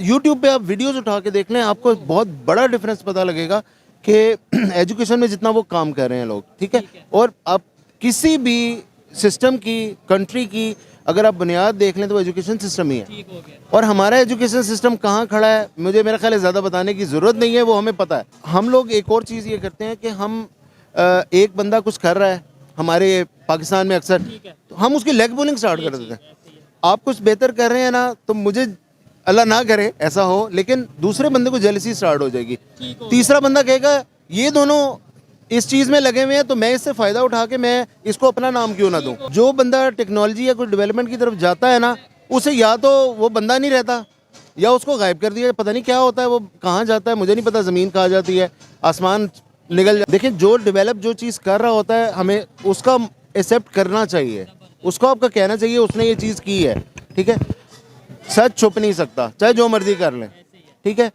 YouTube पे आप videos उठा के देख लें, आपको बहुत बड़ा डिफरेंस पता लगेगा कि एजुकेशन में जितना वो काम कर रहे हैं लोग, ठीक है। और आप किसी भी सिस्टम की, कंट्री की अगर आप बुनियाद देख लें तो वो एजुकेशन सिस्टम ही है। और हमारा एजुकेशन सिस्टम कहाँ खड़ा है, मुझे मेरा ख्याल है ज़्यादा बताने की ज़रूरत नहीं है, वो हमें पता है। हम लोग एक और चीज़ ये करते हैं कि हम एक बंदा कुछ कर रहा है हमारे पाकिस्तान में अक्सर, तो हम उसकी लेग पुलिंग स्टार्ट कर देते हैं। आप कुछ बेहतर कर रहे हैं ना, तो मुझे अल्लाह ना करे ऐसा हो, लेकिन दूसरे बंदे को जेलसी स्टार्ट हो जाएगी। तीसरा बंदा कहेगा ये दोनों इस चीज़ में लगे हुए हैं तो मैं इससे फ़ायदा उठा के मैं इसको अपना नाम क्यों ना दूं। जो बंदा टेक्नोलॉजी या कोई डेवलपमेंट की तरफ जाता है ना, उसे या तो वो बंदा नहीं रहता या उसको गायब कर दिया, पता नहीं क्या होता है, वो कहाँ जाता है मुझे नहीं पता, ज़मीन कहाँ जाती है, आसमान निकल जाता। देखिए जो डेवलप जो चीज़ कर रहा होता है हमें उसका एक्सेप्ट करना चाहिए, उसको आपका कहना चाहिए उसने ये चीज़ की है, ठीक है। सच छुप नहीं सकता, चाहे जो मर्जी कर लें, ठीक है।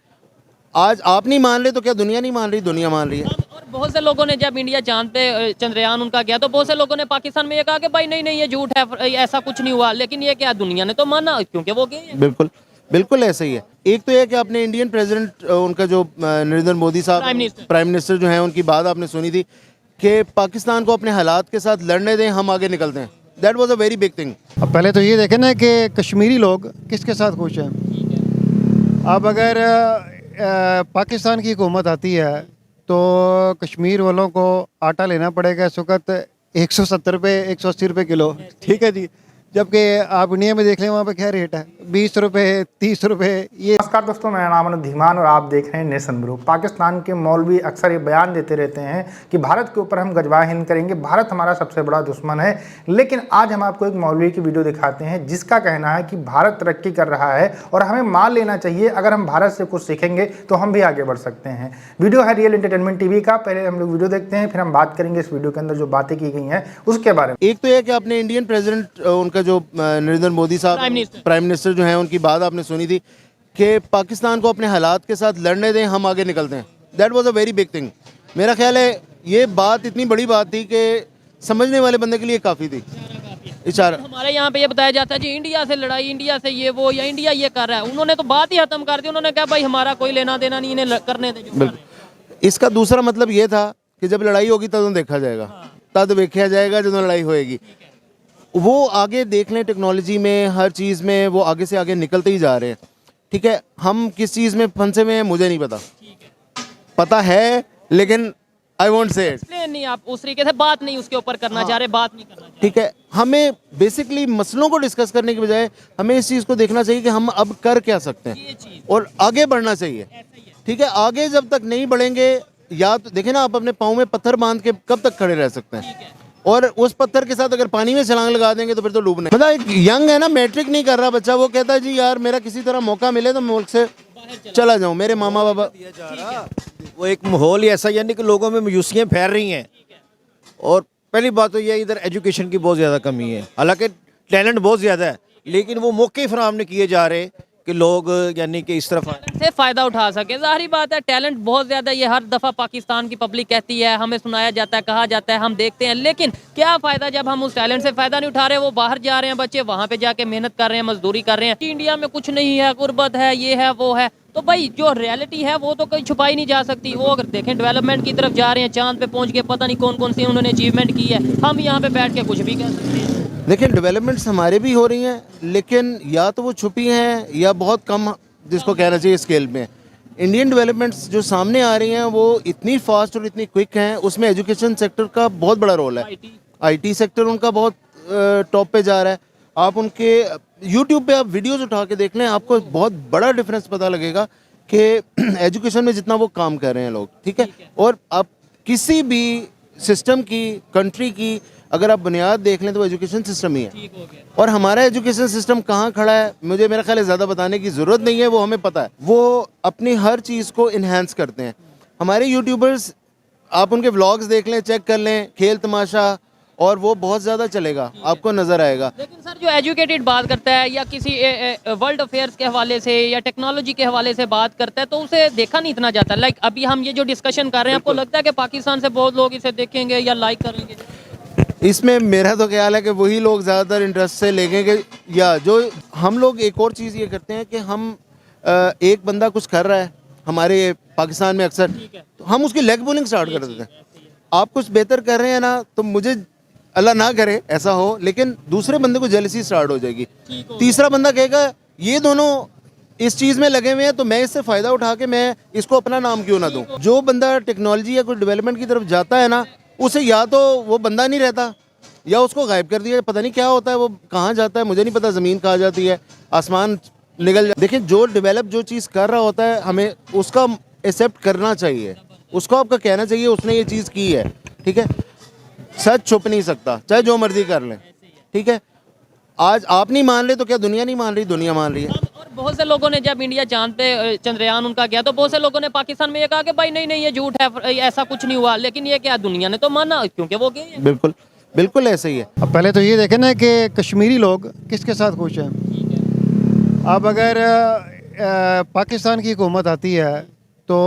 आज आप नहीं मान रहे तो क्या दुनिया नहीं मान रही? दुनिया मान रही है। और बहुत से लोगों ने जब इंडिया चांद पे चंद्रयान उनका गया तो बहुत से लोगों ने पाकिस्तान में ये कहा कि भाई नहीं नहीं ये झूठ है, ऐसा कुछ नहीं हुआ, लेकिन ये क्या दुनिया ने तो माना क्योंकि वो गए हैं। बिल्कुल बिल्कुल ऐसे ही है। एक तो ये कि आपने इंडियन प्रेसिडेंट उनका जो नरेंद्र मोदी साहब प्राइम मिनिस्टर जो हैं उनकी बात आपने सुनी थी कि पाकिस्तान को अपने हालात के साथ लड़ने दें, हम आगे निकलते हैं। That was a very big thing. अब पहले तो ये देखें ना कि कश्मीरी लोग किसके साथ खुश हैं। अब अगर पाकिस्तान की हुकूमत आती है तो कश्मीर वालों को आटा लेना पड़ेगा इस वक्त 170 रुपये 180 रुपये किलो, ठीक है जी। जबकि आप इंडिया में देख लें वहाँ पे क्या रेट है, 20 रुपये 30 रुपये। ये नमस्कार दोस्तों, मेरा नाम अनुज धीमान और आप देख रहे हैं नेशन ब्रो। पाकिस्तान के मौलवी अक्सर ये बयान देते रहते हैं कि भारत के ऊपर हम गजवा हिंद करेंगे, भारत हमारा सबसे बड़ा दुश्मन है। लेकिन आज हम आपको एक मौलवी की वीडियो दिखाते हैं जिसका कहना है कि भारत तरक्की कर रहा है और हमें मान लेना चाहिए, अगर हम भारत से कुछ सीखेंगे तो हम भी आगे बढ़ सकते हैं। वीडियो है रियल एंटरटेनमेंट टीवी का। पहले हम लोग वीडियो देखते हैं, फिर हम बात करेंगे इस वीडियो के अंदर जो बातें की गई हैं उसके बारे में। एक तो यह कि आपने इंडियन प्रेसिडेंट उनका जो नरेंद्र मोदी साहब प्राइम मिनिस्टर जो हैं उनकी बात आपने सुनी थी कि पाकिस्तान को अपने हालात के साथ लड़ने दें, हम आगे निकलते हैं। That was a very big thing. मेरा ख्याल है ये बात इतनी बड़ी बात थी कि समझने वाले बंदे के लिए काफ़ी थी। इशारा हमारे यहाँ पे ये बताया जाता है जी इंडिया से लड़ाई, इंडिया से ये वो, या इंडिया ये कर रहा है। उन्होंने तो बात ही खत्म कर दी, उन्होंने कहा भाई हमारा कोई लेना देना नहीं, इन्हें करने दें। बिल्कुल। इसका दूसरा मतलब ये था कि जब लड़ाई होगी तब देखा जाएगा, तब देखा जाएगा जब लड़ाई होएगी। वो आगे देख लें, टेक्नोलॉजी में हर चीज़ में वो आगे से आगे निकलते ही जा रहे हैं, ठीक है। हम किस चीज़ में फंसे हुए हैं मुझे नहीं पता, पता है लेकिन आई वोंट से इट। नहीं, आप उस तरीके से बात नहीं उसके ऊपर करना चाह रहे, बात नहीं करना, ठीक है। हमें बेसिकली मसलों को डिस्कस करने के बजाय हमें इस चीज़ को देखना चाहिए कि हम अब कर क्या सकते हैं और आगे बढ़ना चाहिए, ठीक है। आगे जब तक नहीं बढ़ेंगे, या तो देखें ना, आप अपने पाँव में पत्थर बांध के कब तक खड़े रह सकते हैं, और उस पत्थर के साथ अगर पानी में छलांग लगा देंगे तो फिर तो डूबने। मतलब एक यंग है ना, मैट्रिक नहीं कर रहा बच्चा, वो कहता है जी यार मेरा किसी तरह मौका मिले तो मुल्क से चला जाऊं, मेरे मामा बाबा। वो एक माहौल ही ऐसा, यानी कि लोगों में मायूसियाँ फैल रही हैं। और पहली बात तो ये इधर एजुकेशन की बहुत ज़्यादा कमी है, हालांकि टैलेंट बहुत ज़्यादा है, लेकिन वो मौके फराहम नहीं किए जा रहे कि लोग यानी कि इस तरफ से फ़ायदा उठा सके। जाहिर बात है टैलेंट बहुत ज़्यादा, ये हर दफ़ा पाकिस्तान की पब्लिक कहती है, हमें सुनाया जाता है, कहा जाता है, हम देखते हैं, लेकिन क्या फ़ायदा जब हम उस टैलेंट से फ़ायदा नहीं उठा रहे। वो बाहर जा रहे हैं बच्चे, वहाँ पे जाके मेहनत कर रहे हैं, मजदूरी कर रहे हैं। इंडिया में कुछ नहीं है, गुर्बत है, ये है वो है, तो भाई जो रियलिटी है वो तो कहीं छुपाई नहीं जा सकती। वो अगर देखें डेवलपमेंट की तरफ जा रहे हैं, चांद पे पहुँच के पता नहीं कौन कौन सी उन्होंने अचीवमेंट की है, हम यहाँ पे बैठ के कुछ भी कह सकते हैं। देखिए डेवलपमेंट्स हमारे भी हो रही हैं, लेकिन या तो वो छुपी हैं या बहुत कम, जिसको कहना चाहिए स्केल में। इंडियन डेवलपमेंट्स जो सामने आ रही हैं वो इतनी फास्ट और इतनी क्विक हैं, उसमें एजुकेशन सेक्टर का बहुत बड़ा रोल है। आईटी सेक्टर उनका बहुत टॉप पे जा रहा है। आप उनके यूट्यूब पे आप वीडियोस उठा के देख लें, आपको बहुत बड़ा डिफरेंस पता लगेगा कि एजुकेशन में जितना वो काम कर रहे हैं लोग, ठीक है। और आप किसी भी सिस्टम की, कंट्री की अगर आप बुनियाद देख लें तो वो एजुकेशन सिस्टम ही है। और हमारा एजुकेशन सिस्टम कहाँ खड़ा है, मुझे मेरा ख्याल है ज़्यादा बताने की ज़रूरत नहीं है, वो हमें पता है। वो अपनी हर चीज़ को इन्हेंस करते हैं। हमारे यूट्यूबर्स, आप उनके व्लॉग्स देख लें, चेक कर लें, खेल तमाशा, और वो बहुत ज़्यादा चलेगा, आपको नज़र आएगा। लेकिन सर जो एजुकेटेड बात करता है या किसी वर्ल्ड अफेयर्स के हवाले से या टेक्नोलॉजी के हवाले से बात करता है तो उसे देखा नहीं इतना जाता। लाइक अभी हम ये जो डिस्कशन कर रहे हैं, आपको लगता है कि पाकिस्तान से बहुत लोग इसे देखेंगे या लाइक करेंगे? इसमें मेरा तो ख्याल है कि वही लोग ज़्यादातर इंटरेस्ट से लेंगे, या जो हम लोग एक और चीज़ ये करते हैं कि हम एक बंदा कुछ कर रहा है हमारे पाकिस्तान में अक्सर, तो हम उसकी लेग पुलिंग स्टार्ट कर देते हैं। आप कुछ बेहतर कर रहे हैं ना, तो मुझे अल्लाह ना करे ऐसा हो, लेकिन दूसरे बंदे को जेलसी स्टार्ट हो जाएगी। तीसरा बंदा कहेगा ये दोनों इस चीज़ में लगे हुए हैं, तो मैं इससे फ़ायदा उठा के मैं इसको अपना नाम क्यों ना दूं। जो बंदा टेक्नोलॉजी या कोई डेवलपमेंट की तरफ जाता है ना, उसे या तो वो बंदा नहीं रहता या उसको गायब कर दिया, पता नहीं क्या होता है, वो कहाँ जाता है मुझे नहीं पता, ज़मीन कहाँ जाती है, आसमान निकल जाता। देखिए जो डेवलप जो चीज़ कर रहा होता है हमें उसका एक्सेप्ट करना चाहिए, उसको आपका कहना चाहिए उसने ये चीज़ की है, ठीक है। सच छुप नहीं सकता, चाहे जो मर्जी कर ले, ठीक है। आज आप नहीं मान रहे तो क्या दुनिया नहीं मान रही? दुनिया मान रही है। और बहुत से लोगों ने जब इंडिया चांद पे चंद्रयान उनका गया, तो बहुत से लोगों ने पाकिस्तान में ये कहा कि भाई नहीं नहीं ये झूठ है, ऐसा कुछ नहीं हुआ, लेकिन ये क्या दुनिया ने तो माना क्योंकि वो गए हैं। बिल्कुल बिल्कुल ऐसे ही है। अब पहले तो ये देखें ना कि कश्मीरी लोग किसके साथ खुश हैं। अब अगर पाकिस्तान की हुकूमत आती है तो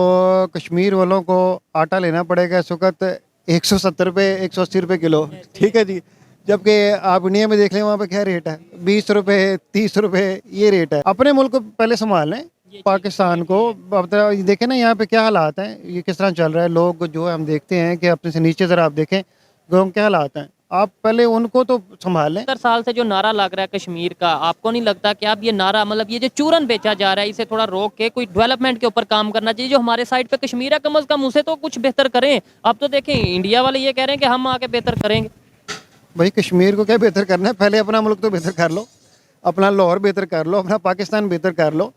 कश्मीर वालों को आटा लेना पड़ेगा इस वक्त 170 रुपये 180 रुपये किलो, ठीक है जी। जबकि आप इंडिया में देख लें वहाँ पे क्या रेट है, 20 रुपये 30 रुपये ये रेट है। अपने मुल्क को पहले संभाल लें, पाकिस्तान को। अब तो देखें ना यहाँ पे क्या हालात हैं, ये किस तरह चल रहा है। लोग जो है हम देखते हैं कि अपने से नीचे ज़रा आप देखें गाँव क्या हालात हैं, आप पहले उनको तो संभाल लें। 70 साल से जो नारा लग रहा है कश्मीर का, आपको नहीं लगता कि आप ये नारा, मतलब ये जो चूरन बेचा जा रहा है, इसे थोड़ा रोक के कोई डेवलपमेंट के ऊपर काम करना चाहिए। जो हमारे साइड पे कश्मीर है, कम से कम उसे तो कुछ बेहतर करें। अब तो देखें इंडिया वाले ये कह रहे हैं कि हम आके बेहतर करेंगे। भाई कश्मीर को क्या बेहतर करना है, पहले अपना मुल्क तो बेहतर कर लो, अपना लाहौर बेहतर कर लो, अपना पाकिस्तान बेहतर कर लो।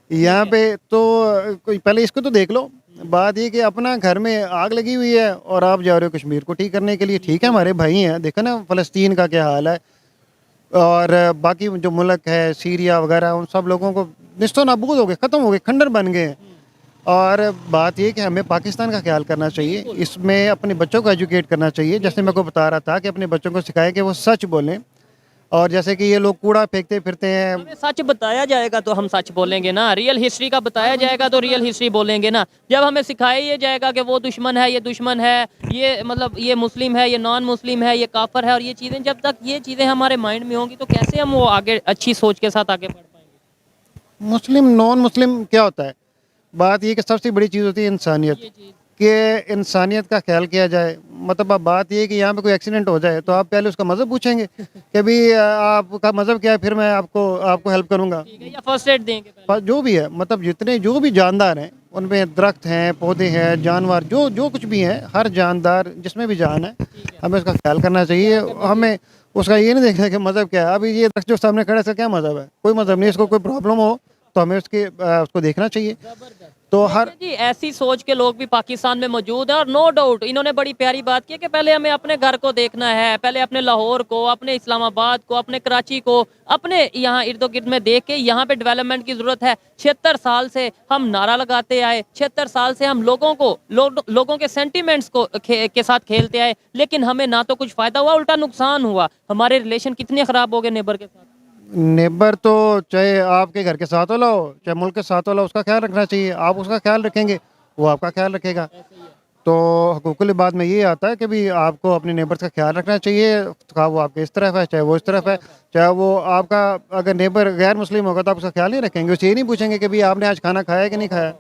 यहाँ पे तो कोई पहले इसको तो देख लो। बात ये कि अपना घर में आग लगी हुई है और आप जा रहे हो कश्मीर को ठीक करने के लिए। ठीक है हमारे भाई हैं, देखो ना फ़लस्तीन का क्या हाल है, और बाकी जो मुल्क है सीरिया वगैरह, उन सब लोगों को निस्तो नाबूद हो गए, ख़त्म हो गए, खंडर बन गए हैं। और बात ये कि हमें पाकिस्तान का ख्याल करना चाहिए, इसमें अपने बच्चों को एजुकेट करना चाहिए। जैसे मैं को बता रहा था कि अपने बच्चों को सिखाएं कि वो सच बोलें, और जैसे कि ये लोग कूड़ा फेंकते फिरते हैं। हमें सच बताया जाएगा तो हम सच बोलेंगे ना, रियल हिस्ट्री का बताया जाएगा तो रियल हिस्ट्री बोलेंगे ना। जब हमें सिखाया ये जाएगा कि वो दुश्मन है, ये दुश्मन है, ये मतलब ये मुस्लिम है, ये नॉन मुस्लिम है, ये काफर है, और ये चीज़ें जब तक ये चीज़ें हमारे माइंड में होंगी तो कैसे हम वो आगे अच्छी सोच के साथ आगे बढ़ पाएंगे। मुस्लिम नॉन मुस्लिम क्या होता है, बात ये कि सबसे बड़ी चीज़ होती है इंसानियत, कि इंसानियत का ख्याल किया जाए। मतलब अब बात ये है कि यहाँ पे कोई एक्सीडेंट हो जाए तो आप पहले उसका मज़हब पूछेंगे कि भाई आपका मज़हब क्या है, फिर मैं आपको हेल्प करूँगा, या फर्स्ट एड देंगे पहले। जो भी है। मतलब जितने जो भी जानदार हैं उनमें दरख्त हैं, पौधे हैं, जानवर, जो कुछ भी हैं, हर जानदार जिसमें भी जान है हमें उसका ख्याल करना चाहिए। हमें उसका ये नहीं देखना कि मज़हब क्या है। अभी ये दरख्त जो सामने खड़ा है इसका क्या मज़हब है, कोई मज़हब नहीं। इसको कोई प्रॉब्लम हो तो हमें उसको देखना चाहिए। तो हर जी ऐसी सोच के लोग भी पाकिस्तान में मौजूद हैं, और नो डाउट इन्होंने बड़ी प्यारी बात की कि पहले हमें अपने घर को देखना है, पहले अपने लाहौर को, अपने इस्लामाबाद को, अपने कराची को, अपने यहाँ इर्द गिर्द में देख के यहाँ पे डेवलपमेंट की ज़रूरत है। 76 साल से हम नारा लगाते आए, 76 साल से हम लोगों के सेंटिमेंट्स के साथ खेलते आए, लेकिन हमें ना तो कुछ फ़ायदा हुआ, उल्टा नुकसान हुआ। हमारे रिलेशन कितने ख़राब हो गए नेबर के साथ। नेबर तो चाहे आपके घर के साथ वाला हो चाहे मुल्क के साथ वाला, उसका ख्याल रखना चाहिए। आप उसका ख्याल रखेंगे वो आपका ख्याल रखेगा। तो हुकूकुल इबाद में ये आता है कि भी आपको अपने नेबर्स का ख्याल रखना चाहिए, चाहे वो आपके इस तरफ है चाहे वो इस तरफ है। चाहे वो आपका अगर नेबर गैर मुस्लिम होगा तो आप उसका ख्याल नहीं रखेंगे, उसे ये नहीं पूछेंगे कि भी आपने आज खाना खाया कि नहीं खाया।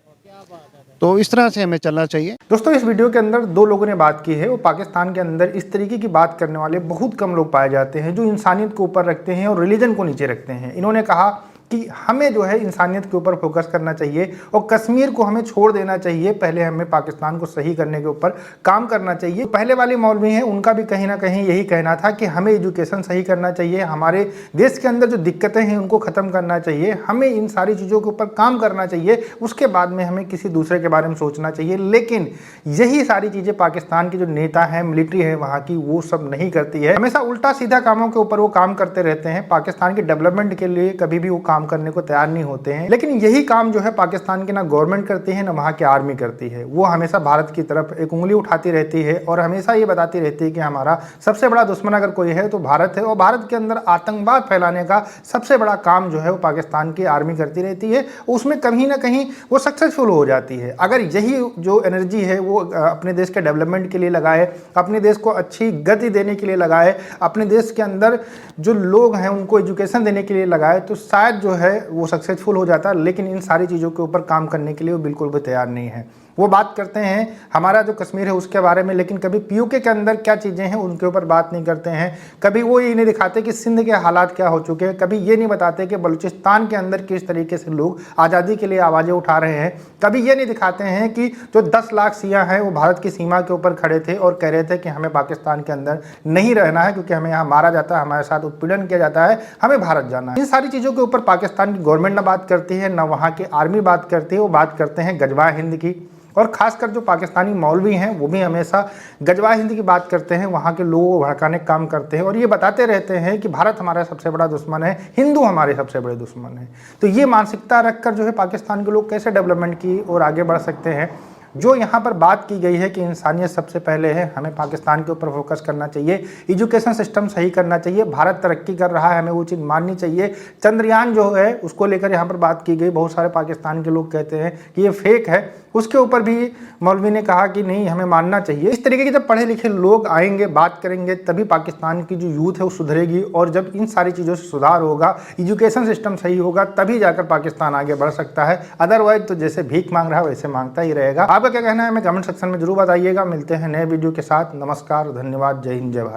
तो इस तरह से हमें चलना चाहिए। दोस्तों इस वीडियो के अंदर दो लोगों ने बात की है, वो पाकिस्तान के अंदर इस तरीके की बात करने वाले बहुत कम लोग पाए जाते हैं जो इंसानियत को ऊपर रखते हैं और रिलीजन को नीचे रखते हैं। इन्होंने कहा कि हमें जो है इंसानियत के ऊपर फोकस करना चाहिए और कश्मीर को हमें छोड़ देना चाहिए, पहले हमें पाकिस्तान को सही करने के ऊपर काम करना चाहिए। पहले वाले मौलवी हैं उनका भी कहीं ना कहीं यही कहना था कि हमें एजुकेशन सही करना चाहिए, हमारे देश के अंदर जो दिक्कतें हैं उनको ख़त्म करना चाहिए, हमें इन सारी चीज़ों के ऊपर काम करना चाहिए, उसके बाद में हमें किसी दूसरे के बारे में सोचना चाहिए। लेकिन यही सारी चीज़ें पाकिस्तान के जो नेता हैं, मिलिट्री है वहाँ की, वो सब नहीं करती है। हमेशा उल्टा सीधा कामों के ऊपर वो काम करते रहते हैं, पाकिस्तान के डेवलपमेंट के लिए कभी भी वो काम करने को तैयार नहीं होते हैं। लेकिन यही काम जो है पाकिस्तान की ना गवर्नमेंट करती है ना वहाँ की आर्मी करती है। वो हमेशा भारत की तरफ एक उंगली उठाती रहती है और हमेशा ये बताती रहती है कि हमारा सबसे बड़ा दुश्मन अगर कोई है तो भारत है, और भारत के अंदर आतंकवाद फैलाने का सबसे बड़ा काम जो है वो पाकिस्तान की आर्मी करती रहती है। उसमें कहीं ना कहीं वो सक्सेसफुल हो जाती है। अगर यही जो एनर्जी है वो अपने देश के डेवलपमेंट के लिए लगाए, अपने देश को अच्छी गति देने के लिए लगाए, अपने देश के अंदर जो लोग हैं उनको एजुकेशन देने के लिए लगाए, तो शायद जो जो है वो सक्सेसफुल हो जाता, लेकिन इन सारी चीज़ों के ऊपर काम करने के लिए वो बिल्कुल भी तैयार नहीं है। वो बात करते हैं हमारा जो कश्मीर है उसके बारे में, लेकिन कभी पीओके के अंदर क्या चीज़ें हैं उनके ऊपर बात नहीं करते हैं। कभी वो ये नहीं दिखाते कि सिंध के हालात क्या हो चुके हैं, कभी ये नहीं बताते कि बलूचिस्तान के अंदर किस तरीके से लोग आज़ादी के लिए आवाज़ें उठा रहे हैं। कभी ये नहीं दिखाते हैं कि जो 10 लाख सियाह हैं वो भारत की सीमा के ऊपर खड़े थे और कह रहे थे कि हमें पाकिस्तान के अंदर नहीं रहना है, क्योंकि हमें यहाँ मारा जाता है, हमारे साथ उत्पीड़न किया जाता है, हमें भारत जाना है। इन सारी चीज़ों के ऊपर पाकिस्तान की गवर्नमेंट ना बात करती है, ना वहाँ की आर्मी बात करती है। वो बात करते हैं गजवा हिंद की, और ख़ासकर जो पाकिस्तानी मौलवी हैं वो भी हमेशा गजवा हिंद की बात करते हैं, वहाँ के लोगों को भड़काने का काम करते हैं और ये बताते रहते हैं कि भारत हमारा सबसे बड़ा दुश्मन है, हिंदू हमारे सबसे बड़े दुश्मन है। तो ये मानसिकता रखकर जो है पाकिस्तान के लोग कैसे डेवलपमेंट की और आगे बढ़ सकते हैं। जो यहाँ पर बात की गई है कि इंसानियत सबसे पहले है, हमें पाकिस्तान के ऊपर फोकस करना चाहिए, एजुकेशन सिस्टम सही करना चाहिए, भारत तरक्की कर रहा है, हमें वो चीज़ माननी चाहिए। चंद्रयान जो है उसको लेकर यहाँ पर बात की गई, बहुत सारे पाकिस्तान के लोग कहते हैं कि ये फेक है, उसके ऊपर भी मौलवी ने कहा कि नहीं हमें मानना चाहिए। इस तरीके के जब पढ़े लिखे लोग आएंगे, बात करेंगे, तभी पाकिस्तान की जो यूथ है वो सुधरेगी, और जब इन सारी चीज़ों से सुधार होगा, एजुकेशन सिस्टम सही होगा, तभी जाकर पाकिस्तान आगे बढ़ सकता है। अदरवाइज तो जैसे भीख मांग रहा है वैसे मांगता ही रहेगा। आपका क्या कहना है हमें कमेंट सेक्शन में जरूर बताइएगा। मिलते हैं नए वीडियो के साथ। नमस्कार, धन्यवाद, जय हिंद, जय भारत।